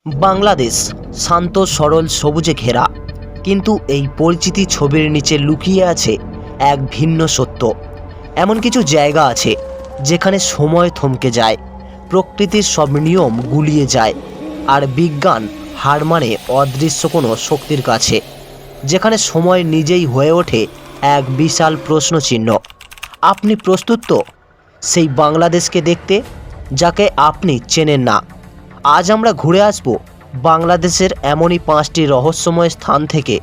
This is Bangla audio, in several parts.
বাংলাদেশ শান্ত সরল সবুজে ঘেরা, কিন্তু এই পরিচিতি ছবির নিচে লুকিয়ে আছে এক ভিন্ন সত্য। এমন কিছু জায়গা আছে যেখানে সময় থমকে যায়, প্রকৃতির সব নিয়ম গুলিয়ে যায়, আর বিজ্ঞান হার মানে অদৃশ্য কোনো শক্তির কাছে। যেখানে সময় নিজেই হয়ে ওঠে এক বিশাল প্রশ্নচিহ্ন। আপনি প্রস্তুত তো সেই বাংলাদেশকে দেখতে, যাকে আপনি চেনেন না? আজ আমরা ঘুরে আসব বাংলাদেশের এমনই 5টি রহস্যময় স্থান থেকে,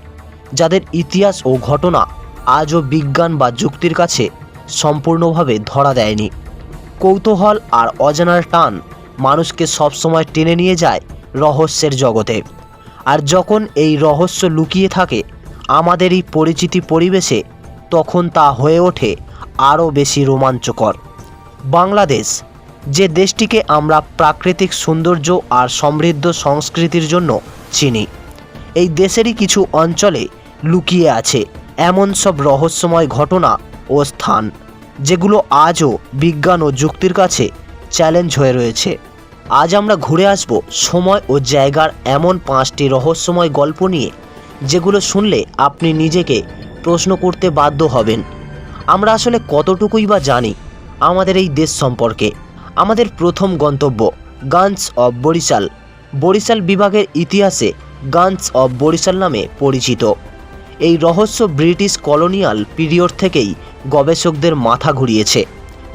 যাদের ইতিহাস ও ঘটনা আজও বিজ্ঞান বা যুক্তির কাছে সম্পূর্ণভাবে ধরা দেয়নি। কৌতূহল আর অজানার টান মানুষকে সবসময় টেনে নিয়ে যায় রহস্যের জগতে। আর যখন এই রহস্য লুকিয়ে থাকে আমাদের এই পরিচিতি পরিবেশে, তখন তা হয়ে ওঠে আরও বেশি রোমাঞ্চকর। বাংলাদেশ, যে দেশটিকে আমরা প্রাকৃতিক সৌন্দর্য আর সমৃদ্ধ সংস্কৃতির জন্য চিনি, এই দেশেরই কিছু অঞ্চলে লুকিয়ে আছে এমন সব রহস্যময় ঘটনা ও স্থান, যেগুলো আজও বিজ্ঞান ও যুক্তির কাছে চ্যালেঞ্জ হয়ে রয়েছে। আজ আমরা ঘুরে আসব সময় ও জায়গার এমন 5টি রহস্যময় গল্প নিয়ে, যেগুলো শুনলে আপনি নিজেকে প্রশ্ন করতে বাধ্য হবেন, আমরা আসলে কতটুকুই বা জানি আমাদের এই দেশ সম্পর্কে। আমাদের প্রথম গন্তব্য গানস অব বরিশাল। বরিশাল বিভাগের ইতিহাসে গানস অব বরিশাল নামে পরিচিত। এই রহস্য ব্রিটিশ কলোনিয়াল পিরিয়ড থেকেই গবেষকদের মাথা ঘুরিয়েছে।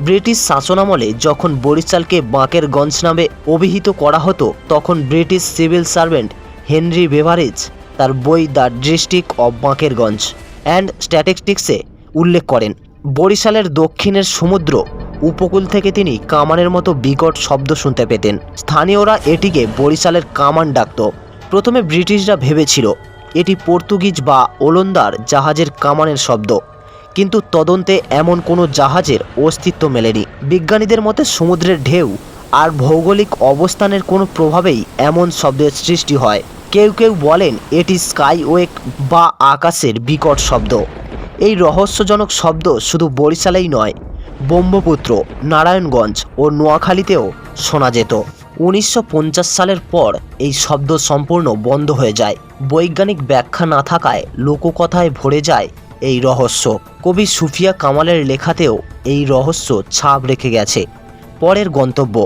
ব্রিটিশ শাসনামলে যখন বরিশালকে বাঁকের গঞ্জ নামে অভিহিত করা হতো, তখন British civil servant Henry beverage তার বই দ্য ডিস্ট্রিক্ট অব বাঁকেরগঞ্জ অ্যান্ড স্ট্যাটিস্টিক্সে উল্লেখ করেন, বরিশালের দক্ষিণের সমুদ্র উপকূল থেকে তিনি কামানের মতো বিকট শব্দ শুনতে পেতেন। স্থানীয়রা এটিকে বরিশালের কামান ডাকত। প্রথমে ব্রিটিশরা ভেবেছিল এটি পর্তুগিজ বা ওলন্দার জাহাজের কামানের শব্দ, কিন্তু তদন্তে এমন কোনো জাহাজের অস্তিত্ব মেলেনি। বিজ্ঞানীদের মতে সমুদ্রের ঢেউ আর ভৌগোলিক অবস্থানের কোনো প্রভাবেই এমন শব্দের সৃষ্টি হয়। কেউ কেউ বলেন এটি স্কাইওয়েক বা আকাশের বিকট শব্দ। এই রহস্যজনক শব্দ শুধু বরিশালেই নয়, ব্রহ্মপুত্র, নারায়ণগঞ্জ ও নোয়াখালীতেও শোনা যেত। 1950 সালের পর এই শব্দ সম্পূর্ণ বন্ধ হয়ে যায়। বৈজ্ঞানিক ব্যাখ্যা না থাকায় লোককথায় ভরে যায় এই রহস্য। কবি সুফিয়া কামালের লেখাতেও এই রহস্য ছাপ রেখে গেছে। পরের গন্তব্য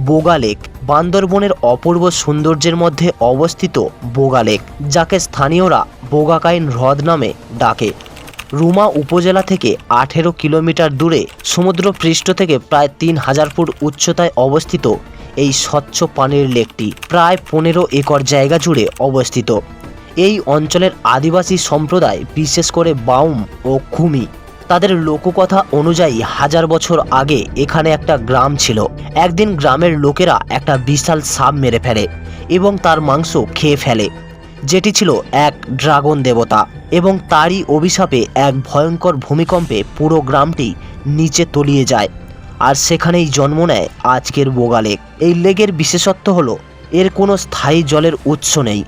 বোগা লেক। বান্দরবনের অপূর্ব সৌন্দর্যের মধ্যে অবস্থিত বোগা লেক, যাকে স্থানীয়রা বোগাকাইন হ্রদ নামে ডাকে। রুমা উপজেলা থেকে 18 কিলোমিটার দূরে সমুদ্রপৃষ্ঠ থেকে প্রায় 3000 ফুট উচ্চতায় অবস্থিত এই স্বচ্ছ পানির লেকটি প্রায় 15 একর জায়গা জুড়ে অবস্থিত। এই অঞ্চলের আদিবাসী সম্প্রদায়, বিশেষ করে বাউম ও খুমি, তাদের লোককথা অনুযায়ী 1000 বছর আগে এখানে একটা গ্রাম ছিল। একদিন গ্রামের লোকেরা একটা বিশাল সাপ মেরে ফেলে এবং তার মাংস খেয়ে ফেলে, যেটি ছিল এক ড্রাগন দেবতা, এবং তারই অভিশাপে এক ভয়ঙ্কর ভূমিকম্পে পুরো গ্রামটি নিচে তলিয়ে যায়, আর সেখানেই জন্ম নেয় আজকের বোগা লেক। এই লেকের বিশেষত্ব হলো এর কোনো স্থায়ী জলের উৎস নেই,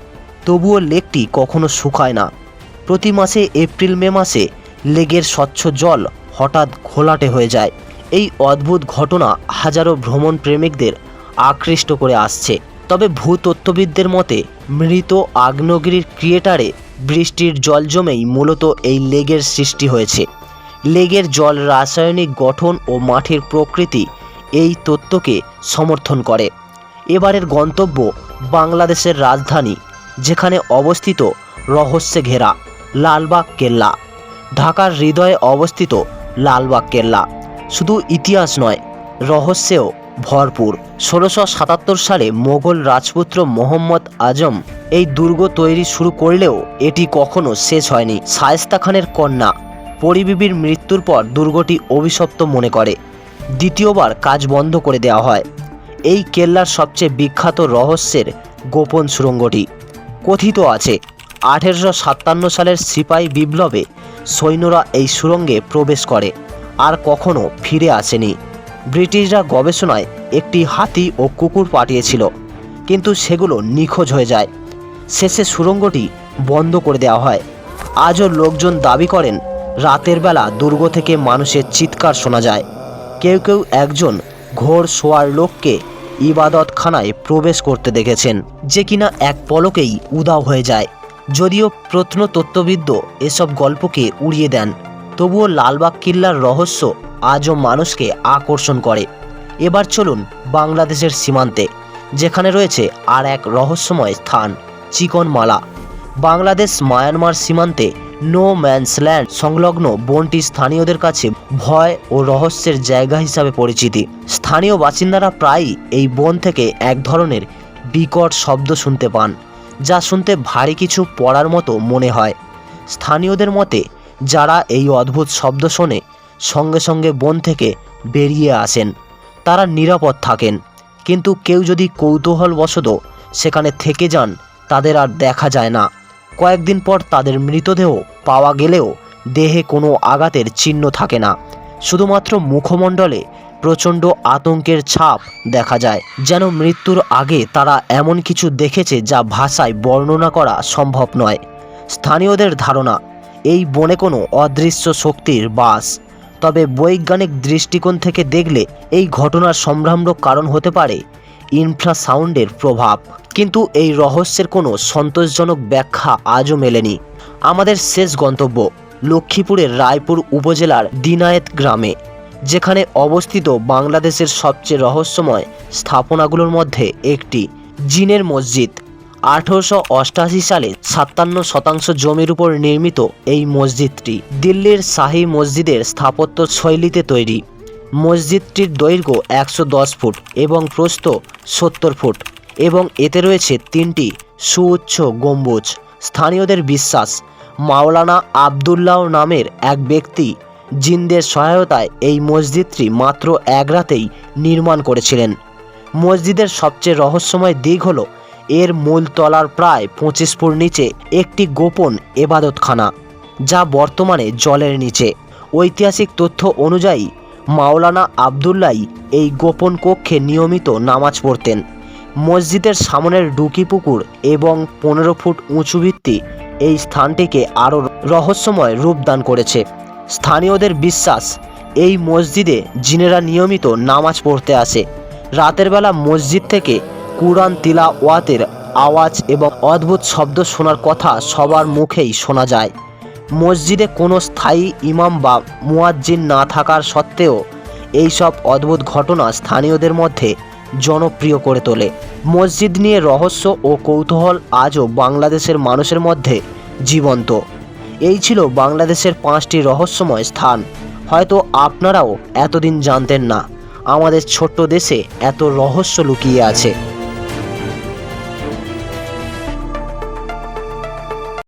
তবুও লেকটি কখনো শুকায় না। প্রতি মাসে এপ্রিল মে মাসে লেকের স্বচ্ছ জল হঠাৎ ঘোলাটে হয়ে যায়। এই অদ্ভুত ঘটনা হাজারো ভ্রমণ প্রেমিকদের আকৃষ্ট করে আসছে। তবে ভূতত্ত্ববিদদের মতে মৃত আগ্নেয়গিরির ক্রিয়েটারে বৃষ্টির জল জমেই মূলত এই লেকের সৃষ্টি হয়েছে। লেকের জল রাসায়নিক গঠন ও মাটির প্রকৃতি এই তত্ত্বকে সমর্থন করে। এবারের গন্তব্য বাংলাদেশের রাজধানী, যেখানে অবস্থিত রহস্যে ঘেরা লালবাগ কেল্লা। ঢাকার হৃদয়ে অবস্থিত লালবাগ কেল্লা শুধু ইতিহাস নয়, রহস্যেও ভরপুর। 1677 সালে মোগল রাজপুত্র মোহাম্মদ আজম এই দুর্গ তৈরি শুরু করলেও এটি কখনো শেষ হয়নি। শায়েস্তা খানের কন্যা পরিবিবির মৃত্যুর পর দুর্গটি অভিশপ্ত মনে করে দ্বিতীয়বার কাজ বন্ধ করে দেওয়া হয়। এই কেল্লার সবচেয়ে বিখ্যাত রহস্যের গোপন সুড়ঙ্গটি। কথিত আছে 1857 সালের সিপাহী বিপ্লবে সৈন্যরা এই সুড়ঙ্গে প্রবেশ করে আর কখনো ফিরে আসেনি। ব্রিটিশরা গবেষণায় একটি হাতি ও কুকুর পাঠিয়েছিল, কিন্তু সেগুলো নিখোঁজ হয়ে যায়। শেষে সুড়ঙ্গটি বন্ধ করে দেওয়া হয়। আজও লোকজন দাবি করেন রাতের বেলা দুর্গ থেকে মানুষের চিৎকার শোনা যায়। কেউ কেউ একজন ঘোর শোয়ার লোককে ইবাদতখানায় প্রবেশ করতে দেখেছেন, যে কিনা এক পলকেই উধাও হয়ে যায়। যদিও প্রত্নতত্ত্ববিদ এসব গল্পকে উড়িয়ে দেন, তবুও লালবাগ কিল্লার রহস্য আজও মানুষকে আকর্ষণ করে। এবার চলুন বাংলাদেশের সীমান্তে, যেখানে রয়েছে আর এক রহস্যময় স্থান, চিকনমালা। বাংলাদেশ মায়ানমার সীমান্তে নো ম্যানস ল্যান্ড সংলগ্ন বনটি স্থানীয়দের কাছে ভয় ও রহস্যের জায়গা হিসাবে পরিচিতি। স্থানীয় বাসিন্দারা প্রায়ই এই বন থেকে এক ধরনের বিকট শব্দ শুনতে পান, যা শুনতে ভারী কিছু পড়ার মতো মনে হয়। স্থানীয়দের মতে, যারা এই অদ্ভুত শব্দ শোনে সঙ্গে সঙ্গে বন থেকে বেরিয়ে আসেন, তারা নিরাপদ থাকেন। কিন্তু কেউ যদি কৌতূহলবশত সেখানে থেকে যান, তাদের আর দেখা যায় না। কয়েকদিন পর তাদের মৃতদেহ পাওয়া গেলেও দেহে কোনো আঘাতের চিহ্ন থাকে না, শুধুমাত্র মুখমণ্ডলে প্রচণ্ড আতঙ্কের ছাপ দেখা যায়, যেন মৃত্যুর আগে তারা এমন কিছু দেখেছে যা ভাষায় বর্ণনা করা সম্ভব নয়। স্থানীয়দের ধারণা, এই বনে কোনো অদৃশ্য শক্তির বাস। তবে বৈজ্ঞানিক দৃষ্টিকোণ থেকে দেখলে এই ঘটনার সম্ভ্রাম্য কারণ হতে পারে ইনফ্রাসাউন্ডের প্রভাব। কিন্তু এই রহস্যের কোনো সন্তোষজনক ব্যাখ্যা আজও মেলেনি। আমাদের শেষ গন্তব্য লক্ষ্মীপুরের রায়পুর উপজেলার দিনায়েত গ্রামে, যেখানে অবস্থিত বাংলাদেশের সবচেয়ে রহস্যময় স্থাপনাগুলোর মধ্যে একটি জিনের মসজিদ। 1888 সালে 57% জমির উপর নির্মিত এই মসজিদটি দিল্লির শাহী মসজিদের স্থাপত্য শৈলীতে তৈরি। মসজিদটির দৈর্ঘ্য 110 ফুট এবং প্রস্থ 70 ফুট এবং এতে রয়েছে 3টি সুউচ্চ গম্বুজ। স্থানীয়দের বিশ্বাস, মাওলানা আবদুল্লাহ নামের এক ব্যক্তি জিনদের সহায়তায় এই মসজিদটি মাত্র এক রাতেই নির্মাণ করেছিলেন। মসজিদের সবচেয়ে রহস্যময় দিক হলো এর মূল তলার প্রায় 25 ফুট নিচে একটি গোপন এবাদতখানা, যা বর্তমানে জলের নিচে। ঐতিহাসিক তথ্য অনুযায়ী মাওলানা আবদুল্লাহ এই গোপন কক্ষে নিয়মিত নামাজ পড়তেন। মসজিদের সামনের ডুকি পুকুর এবং 15 ফুট উঁচু ভিত্তি এই স্থানটিকে আরও রহস্যময় রূপ দান করেছে। স্থানীয়দের বিশ্বাস, এই মসজিদে জিনেরা নিয়মিত নামাজ পড়তে আসে। রাতের বেলা মসজিদ থেকে কুরআন তিলাওয়াতের আওয়াজ এবং অদ্ভুত শব্দ শোনার কথা সবার মুখেই শোনা যায়। মসজিদে কোনো স্থায়ী ইমাম বা মুয়াজ্জিন না থাকার সত্ত্বেও এইসব অদ্ভুত ঘটনা স্থানীয়দের মধ্যে জনপ্রিয় করে তোলে। মসজিদ নিয়ে রহস্য ও কৌতূহল আজও বাংলাদেশের মানুষের মধ্যে জীবন্ত। এই ছিল বাংলাদেশের 5টি রহস্যময় স্থান। হয়তো আপনারাও এতদিন জানতেন না আমাদের ছোট্ট দেশে এত রহস্য লুকিয়ে আছে।